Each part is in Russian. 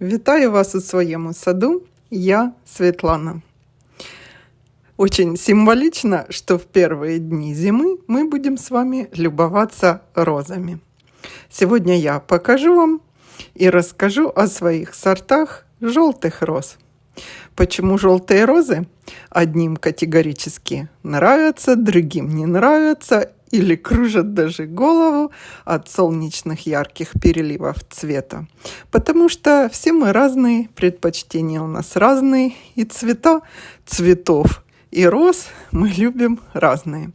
Вітаю вас у своєму саду. Я Светлана. Очень символично, что в первые дни зимы мы будем с вами любоваться розами. Сегодня я покажу вам и расскажу о своих сортах желтых роз. Почему желтые розы одним категорически нравятся, другим не нравятся или кружат даже голову от солнечных ярких переливов цвета. Потому что все мы разные, предпочтения у нас разные, и цвета цветов и роз мы любим разные.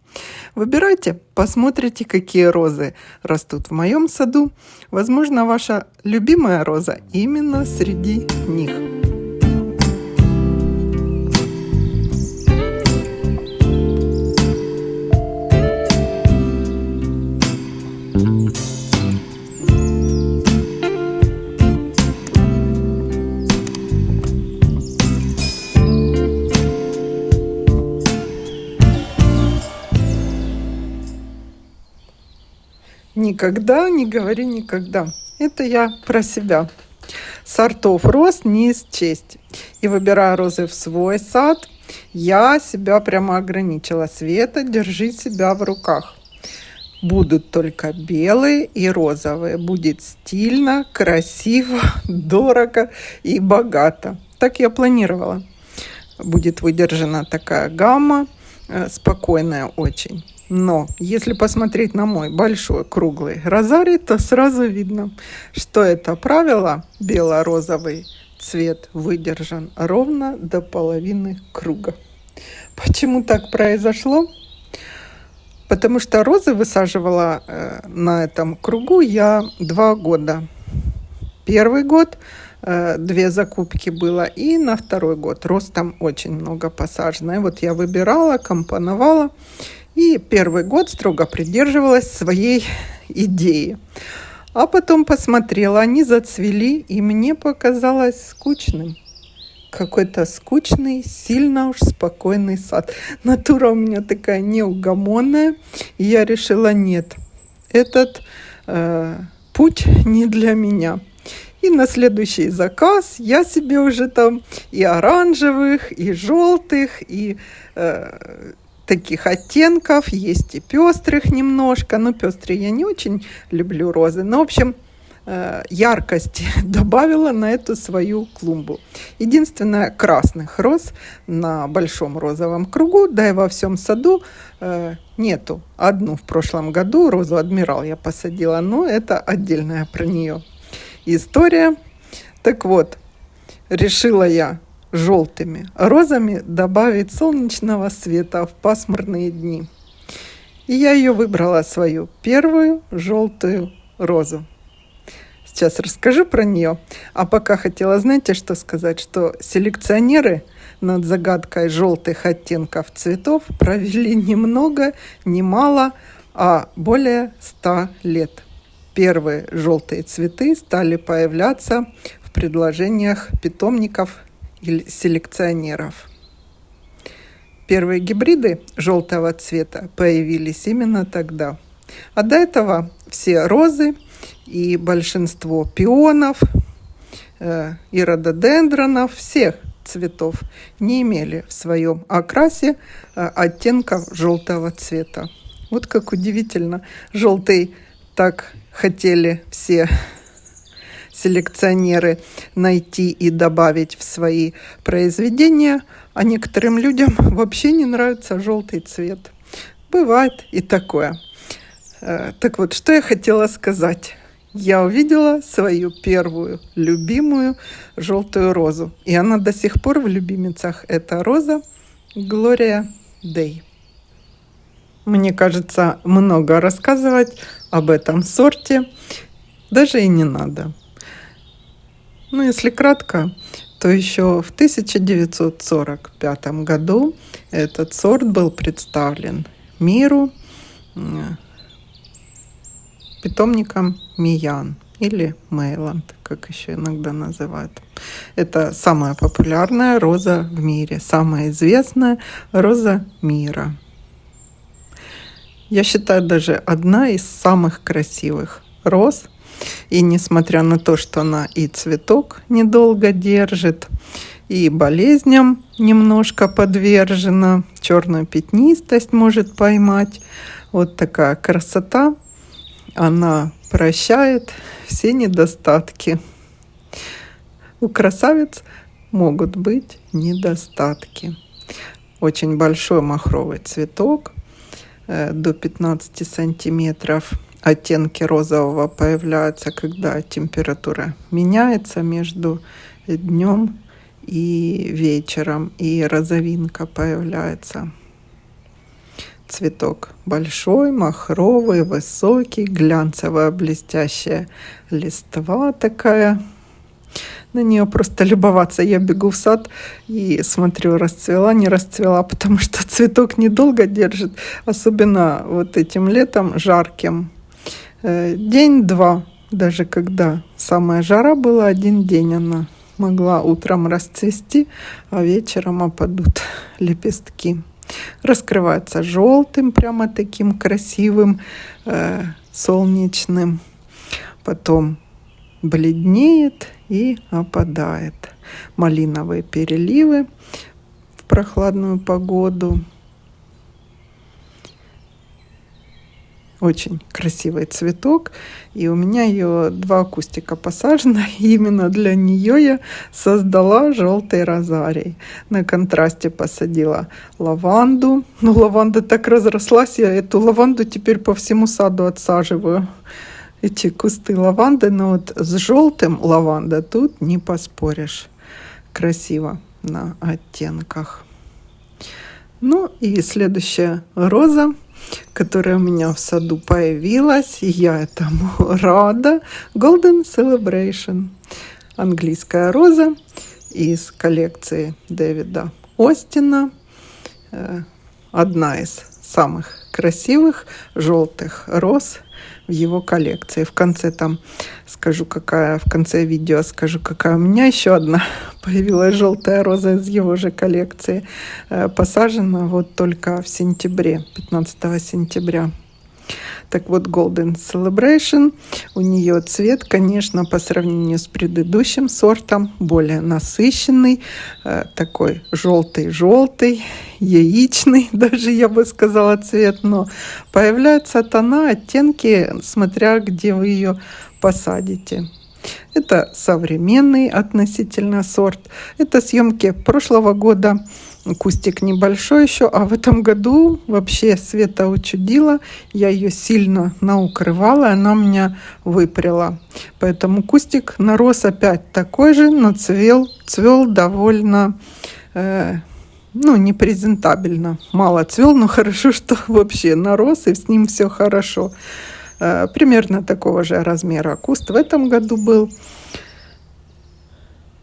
Выбирайте, посмотрите, какие розы растут в моем саду. Возможно, ваша любимая роза именно среди них. Никогда не говори никогда. Это я про себя. Сортов роз не счесть. И выбирая розы в свой сад, я себя прямо ограничила. Света, держи себя в руках. Будут только белые и розовые. Будет стильно, красиво, дорого и богато. Так я планировала. Будет выдержана такая гамма, спокойная очень. Но если посмотреть на мой большой круглый розарий, то сразу видно, что это правило бело-розовый цвет выдержан ровно до половины круга. Почему так произошло? Потому что розы высаживала на этом кругу я 2 года. Первый год 2 закупки было, и на второй год роз там очень много посажено. И вот я выбирала, компоновала. И первый год строго придерживалась своей идеи. А потом посмотрела, они зацвели, и мне показалось скучным. Какой-то скучный, сильно уж спокойный сад. Натура у меня такая неугомонная. И я решила, нет, этот путь не для меня. И на следующий заказ я себе уже там и оранжевых, и желтых, и таких оттенков, есть и пестрых немножко. Но пестрые я не очень люблю розы. Но, в общем, яркости добавила на эту свою клумбу. Единственное, красных роз на большом розовом кругу, да и во всем саду нету. Одну в прошлом году, розу Адмирал, я посадила, но это отдельная про нее история. Так вот, решила я желтыми розами добавить солнечного света в пасмурные дни. И я ее выбрала, свою первую желтую розу. Сейчас расскажу про нее. А пока хотела, знаете, что сказать? Что селекционеры над загадкой желтых оттенков цветов провели ни много, ни мало, а более 100 лет. Первые желтые цветы стали появляться в предложениях питомников или селекционеров. Первые гибриды желтого цвета появились именно тогда. А до этого все розы и большинство пионов и рододендронов всех цветов не имели в своем окрасе оттенков желтого цвета. Вот как удивительно. Желтый так хотели все селекционеры найти и добавить в свои произведения, а некоторым людям вообще не нравится желтый цвет. Бывает и такое. Так вот, что я хотела сказать. Я увидела свою первую любимую желтую розу. И она до сих пор в любимицах. Это роза Gloria Day. Мне кажется, много рассказывать об этом сорте даже и не надо. Ну, если кратко, то еще в 1945 году этот сорт был представлен миру питомником Миян или Мейланд, как еще иногда называют. Это самая популярная роза в мире, самая известная роза мира. Я считаю, даже одна из самых красивых роз И несмотря на то, что она и цветок недолго держит, и болезням немножко подвержена, черную пятнистость может поймать. Вот такая красота. Она прощает все недостатки. У красавиц могут быть недостатки. Очень большой махровый цветок, до 15 сантиметров. Оттенки розового появляются, когда температура меняется между днем и вечером, и розовинка появляется. Цветок большой, махровый, высокий, глянцевая, блестящая листва такая. На нее просто любоваться. Я бегу в сад и смотрю, расцвела, не расцвела, потому что цветок недолго держит, особенно вот этим летом жарким. День-два, даже когда самая жара была, один день она могла утром расцвести, а вечером опадут лепестки. Раскрывается желтым, прямо таким красивым, солнечным. Потом бледнеет и опадает. Малиновые переливы в прохладную погоду. Очень красивый цветок. И у меня ее 2 кустика посажено. И именно для нее я создала желтый розарий. На контрасте посадила лаванду. Но лаванда так разрослась, я эту лаванду теперь по всему саду отсаживаю. Эти кусты лаванды, но вот с желтым лаванда тут не поспоришь. Красиво на оттенках. Ну и следующая роза, которая у меня в саду появилась, и я этому рада. Golden Celebration. Английская роза из коллекции Дэвида Остина. Одна из самых красивых желтых роз в его коллекции. В конце в конце видео скажу, какая у меня еще одна появилась желтая роза из его же коллекции. Посажена вот только в сентябре, 15 сентября. Так вот, Golden Celebration, у нее цвет, конечно, по сравнению с предыдущим сортом, более насыщенный, такой желтый-желтый, яичный, даже я бы сказала, цвет, но появляются тона, оттенки, смотря где вы ее посадите. Это современный относительно сорт. Это съемки прошлого года. Кустик небольшой еще, а в этом году вообще Света учудила. Я ее сильно наукрывала, она меня выпряла. Поэтому кустик нарос опять такой же, но цвел довольно непрезентабельно. Мало цвел, но хорошо, что вообще нарос, и с ним все хорошо. Примерно такого же размера куст в этом году был.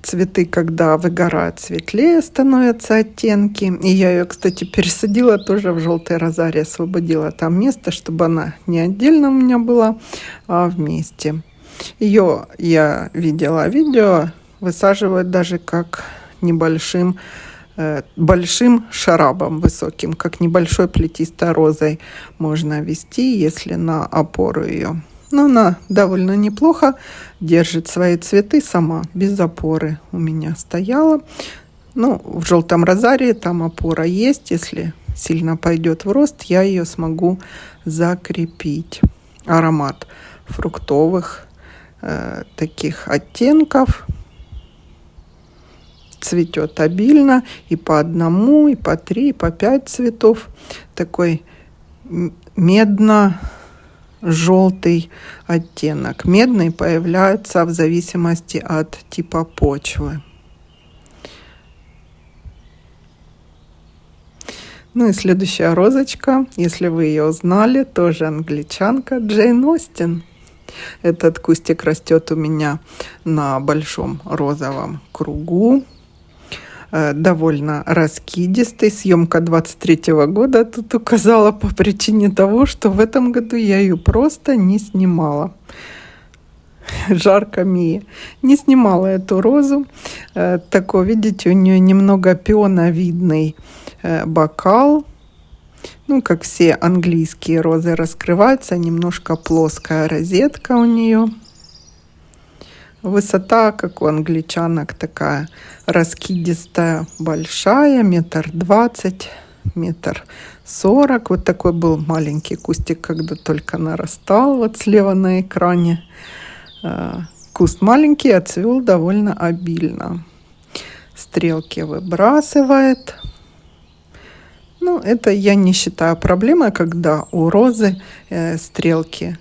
Цветы, когда выгорают, светлее становятся оттенки. И я ее, кстати, пересадила тоже в желтый розарий, освободила там место, чтобы она не отдельно у меня была, а вместе. Ее я видела видео, высаживают даже как большим шарабом высоким, как небольшой плетистой розой можно вести, если на опору ее. Но она довольно неплохо держит свои цветы сама, без опоры у меня стояла. В желтом розарии там опора есть. Если сильно пойдет в рост, я ее смогу закрепить. Аромат фруктовых таких оттенков. Цветет обильно и по 1, и по 3, и по 5 цветов. Такой медно-желтый оттенок. Медный появляется в зависимости от типа почвы. И следующая розочка, если вы ее узнали, тоже англичанка, Джейн Остин. Этот кустик растет у меня на большом розовом кругу. Довольно раскидистый. Съемка 23 года тут указала по причине того, что в этом году я ее просто не снимала. Жарко Мии. Не снимала эту розу. Такой, видите, у нее немного пионовидный бокал. Как все английские розы раскрываются. Немножко плоская розетка у нее. высота, как у англичанок, такая раскидистая, большая, 1,20 метр 1,40 м. Вот такой был маленький кустик, когда только нарастал, вот слева на экране. Куст маленький, а цвел довольно обильно. Стрелки выбрасывает. Ну, это я не считаю проблемой, когда у розы стрелки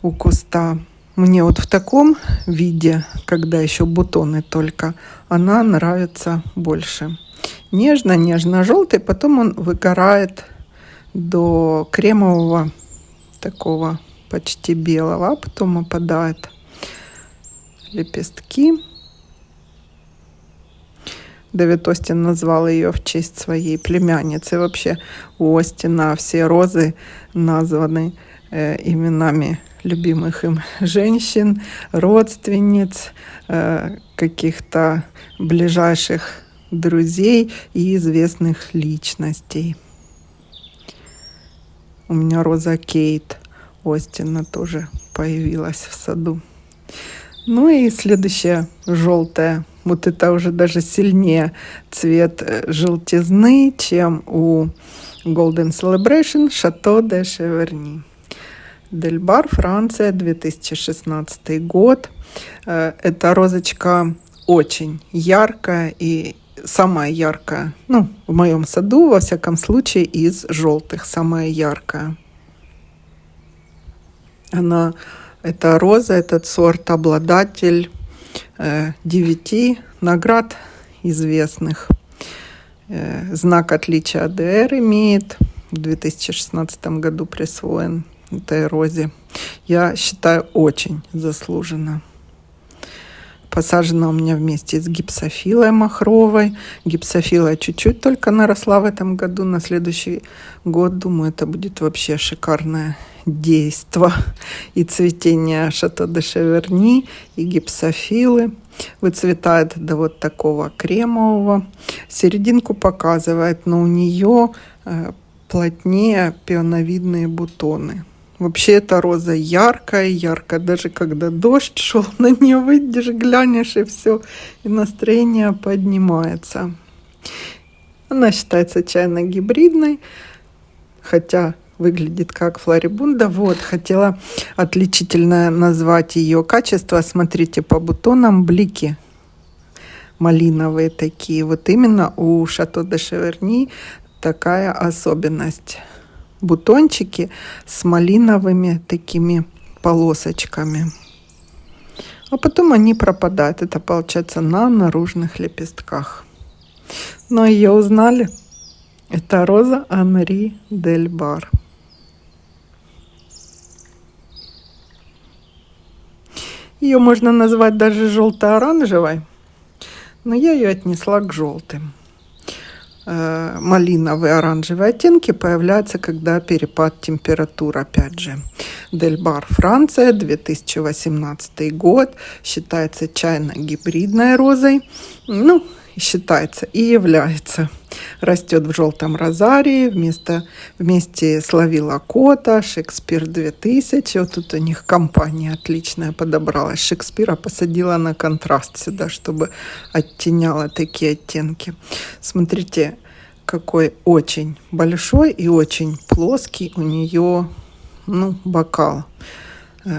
у куста. Мне вот в таком виде, когда еще бутоны только, она нравится больше. Нежно-нежно-желтый, потом он выгорает до кремового, такого почти белого, а потом опадают лепестки. Дэвид Остин назвал ее в честь своей племянницы. Вообще у Остина все розы названы именами любимых им женщин, родственниц, каких-то ближайших друзей и известных личностей. У меня роза Кейт Остина тоже появилась в саду. Ну и следующая желтая. Вот это уже даже сильнее цвет желтизны, чем у Golden Celebration Chateau de Cheverny. Дельбар, Франция, 2016 год. Эта розочка очень яркая и самая яркая, ну, в моем саду, во всяком случае, из желтых, самая яркая. Эта роза, этот сорт, обладатель 9 наград известных. Знак отличия АДР имеет. В 2016 году присвоен этой розе. Я считаю, очень заслуженно. Посажена у меня вместе с гипсофилой махровой. Гипсофила чуть-чуть только наросла в этом году. На следующий год, думаю, это будет вообще шикарное действо. И цветение Шато де Шеверни, и гипсофилы. Выцветает до вот такого кремового. Серединку показывает, но у нее плотнее пионовидные бутоны. Вообще эта роза яркая, даже когда дождь шел, на нее выйдешь, глянешь, и все, и настроение поднимается. Она считается чайно-гибридной, хотя выглядит как флорибунда. Вот, хотела отличительно назвать ее качество. Смотрите, по бутонам блики малиновые такие. Вот именно у Шато де Шеверни такая особенность. Бутончики с малиновыми такими полосочками. А потом они пропадают. Это получается на наружных лепестках. Но ее узнали. Это роза Анри Дельбар. Ее можно назвать даже желто-оранжевой, но я ее отнесла к желтым. Малиновые, оранжевые оттенки появляются, когда перепад температур, опять же. Дельбар, Франция, 2018 год. Считается чайно-гибридной розой. Ну, считается и является. Растет в желтом розарии вместе с Лавилакота, Шекспир 2000. Вот тут у них компания отличная подобралась. Шекспира посадила на контраст сюда, чтобы оттеняла такие оттенки. Смотрите, какой очень большой и очень плоский у нее бокал.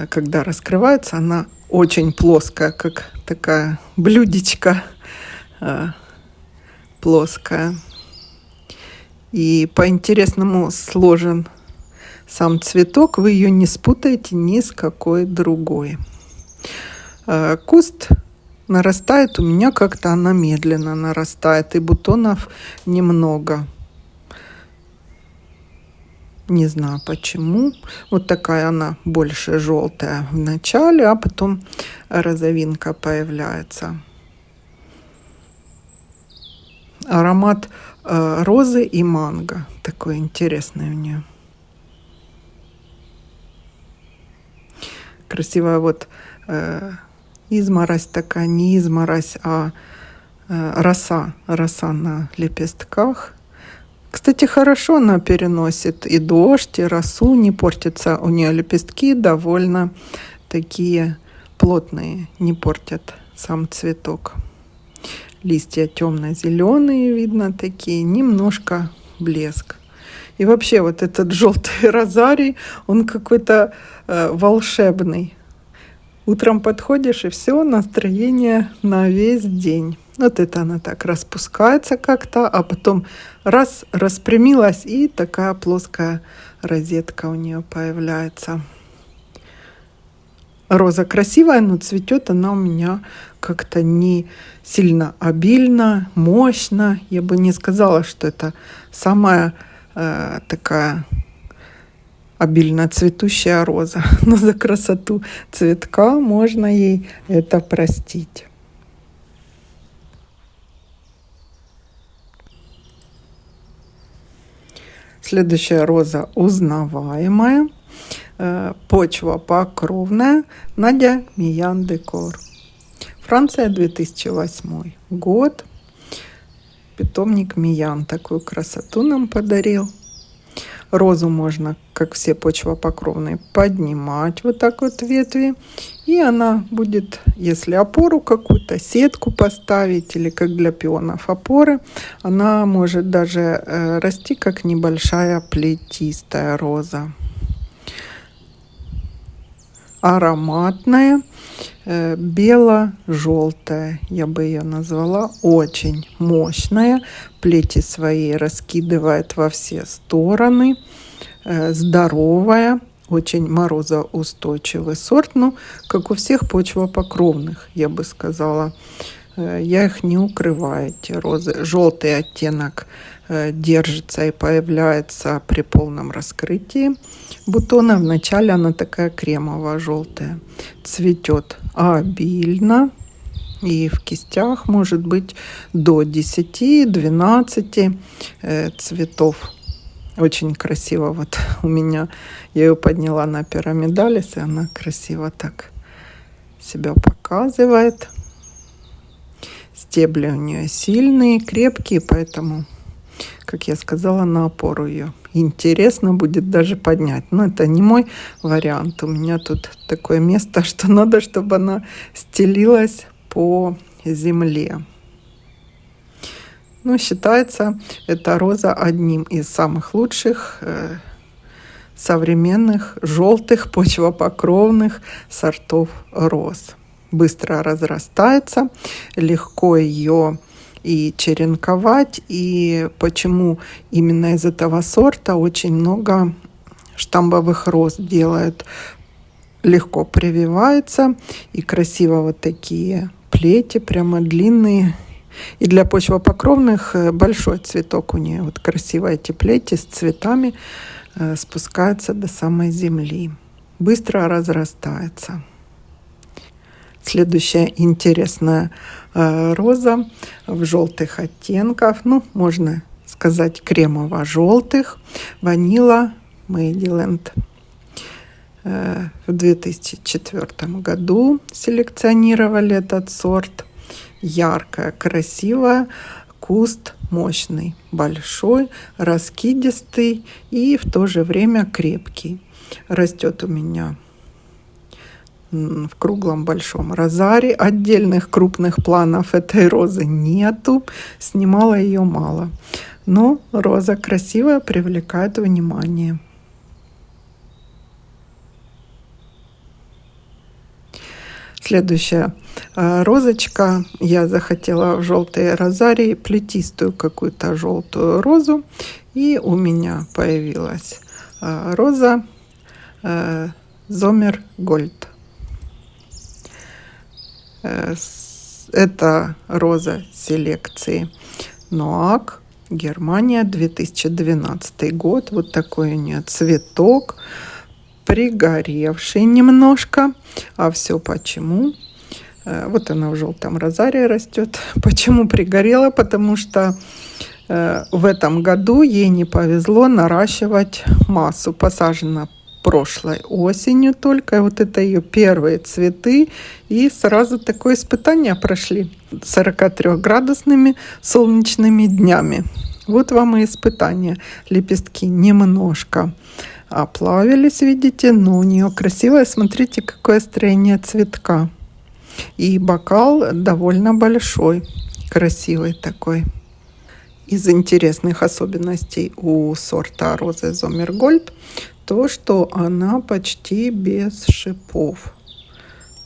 Когда раскрывается, она очень плоская, как такая блюдечко плоская. И по-интересному сложен сам цветок. Вы ее не спутаете ни с какой другой. Куст нарастает у меня как-то, она медленно нарастает. И бутонов немного. Не знаю почему. Вот такая она больше желтая в начале, а потом розовинка появляется. Аромат розы и манго. Такой интересный у нее. Красивая вот изморозь такая, не изморозь, а роса. Роса на лепестках. Кстати, хорошо она переносит и дождь, и росу, не портятся у нее лепестки, довольно такие плотные, не портят сам цветок. Листья темно-зеленые, видно такие, немножко блеск. И вообще вот этот желтый розарий, он какой-то волшебный. Утром подходишь, и все, настроение на весь день. Вот это она так распускается как-то, а потом раз распрямилась, и такая плоская розетка у нее появляется. Роза красивая, но цветет она у меня как-то не сильно обильно, мощно. Я бы не сказала, что это самая такая обильно цветущая роза. Но за красоту цветка можно ей это простить. Следующая роза узнаваемая. Почва покровная. Надя Миян Декор. Франция, 2008 год. Питомник Миян такую красоту нам подарил. Розу можно, как все почвопокровные, поднимать вот так вот ветви. И она будет, если опору какую-то, сетку поставить, или как для пионов опоры, она может даже расти как небольшая плетистая роза. Ароматная, бело-желтая, я бы ее назвала, очень мощная, плети свои раскидывает во все стороны, здоровая, очень морозоустойчивый сорт, ну, как у всех почвопокровных, я бы сказала. Я их не укрываю, эти розы. Желтый оттенок держится и появляется при полном раскрытии бутона. Вначале она такая кремово-желтая. Цветет обильно. И в кистях может быть до 10-12 цветов. Очень красиво. Вот у меня, я ее подняла на пирамидалис, и она красиво так себя показывает. Стебли у нее сильные, крепкие, поэтому, как я сказала, на опору ее интересно будет даже поднять. Но это не мой вариант. У меня тут такое место, что надо, чтобы она стелилась по земле. Ну, считается эта роза одним из самых лучших современных желтых почвопокровных сортов роз. Быстро разрастается, легко ее и черенковать. И почему именно из этого сорта очень много штамбовых роз делают. Легко прививается, и красиво вот такие плети, прямо длинные. И для почвопокровных большой цветок у нее. Вот красиво эти плети с цветами спускаются до самой земли. Быстро разрастается. Следующая интересная роза в желтых оттенках. Ну, можно сказать, кремово-желтых. Ванила Мэйдиленд. В 2004 году селекционировали этот сорт. Яркая, красивая, куст мощный, большой, раскидистый и в то же время крепкий. Растет у меня в круглом большом розаре. Отдельных крупных планов этой розы нету. Снимала ее мало. Но роза красивая, привлекает внимание. Следующая розочка. Я захотела в желтые розарии плетистую какую-то желтую розу. И у меня появилась роза Зомер Гольд. Это роза селекции Ноак, Германия, 2012 год. Вот такой у нее цветок, пригоревший немножко. А все почему? Вот она в желтом розарии растет. Почему пригорела? Потому что в этом году ей не повезло наращивать массу. Посажена прошлой осенью только. И вот это ее первые цветы. И сразу такое испытание прошли 43-градусными солнечными днями. Вот вам и испытание. Лепестки немножко оплавились, видите, но у нее красивое. Смотрите, какое строение цветка. И бокал довольно большой, красивый такой. Из интересных особенностей у сорта розы Зоммергольд то, что она почти без шипов.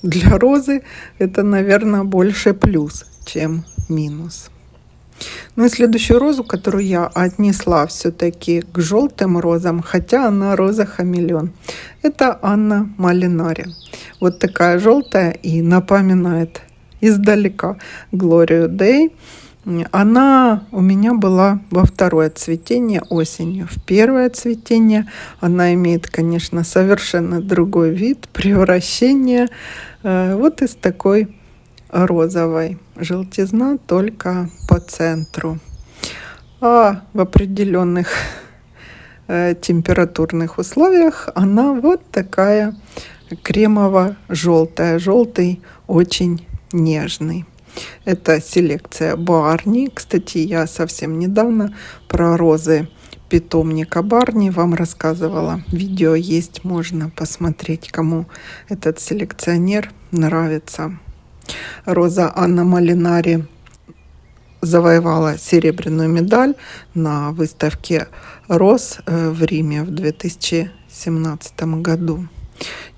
Для розы это, наверное, больше плюс, чем минус. Ну и следующую розу, которую я отнесла все-таки к желтым розам, хотя она роза-хамелеон, это Анна Малинари. Вот такая желтая и напоминает издалека Глорию Дей. Она у меня была во второе цветение осенью. В первое цветение она имеет, конечно, совершенно другой вид, превращение вот из такой розовой. Желтизна только по центру. А в определенных температурных условиях она вот такая кремово-желтая. Желтый очень нежный. Это селекция Барни. Кстати, я совсем недавно про розы питомника Барни вам рассказывала. Видео есть, можно посмотреть, кому этот селекционер нравится. Роза Анна Малинари завоевала серебряную медаль на выставке роз в Риме в 2017 году.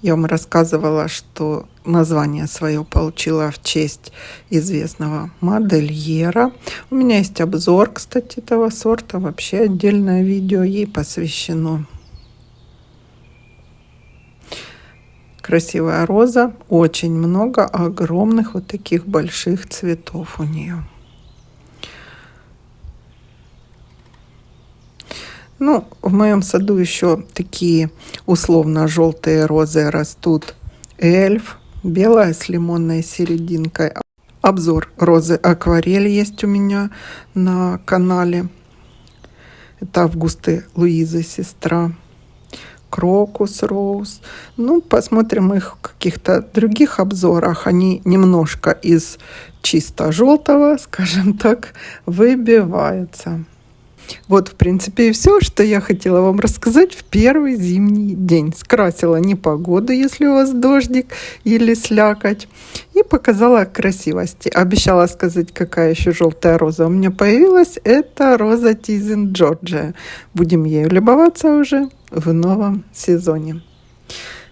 Я вам рассказывала, что название свое получила в честь известного модельера. У меня есть обзор, кстати, этого сорта. Вообще отдельное видео ей посвящено. Красивая роза. Очень много огромных вот таких больших цветов у нее. Ну, в моем саду еще такие условно желтые розы растут. Эльф, белая с лимонной серединкой. Обзор розы акварель есть у меня на канале. Это Августы Луизы, сестра. Крокус роуз. Ну, посмотрим их в каких-то других обзорах. Они немножко из чисто желтого, скажем так, выбиваются. Вот, в принципе, и все, что я хотела вам рассказать в первый зимний день. Скрасила непогоду, если у вас дождик или слякоть, и показала красивости. Обещала сказать, какая еще желтая роза у меня появилась. Это роза Тизен Джорджия. Будем ею любоваться уже в новом сезоне.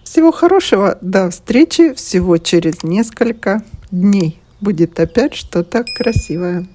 Всего хорошего, до встречи всего через несколько дней. Будет опять что-то красивое.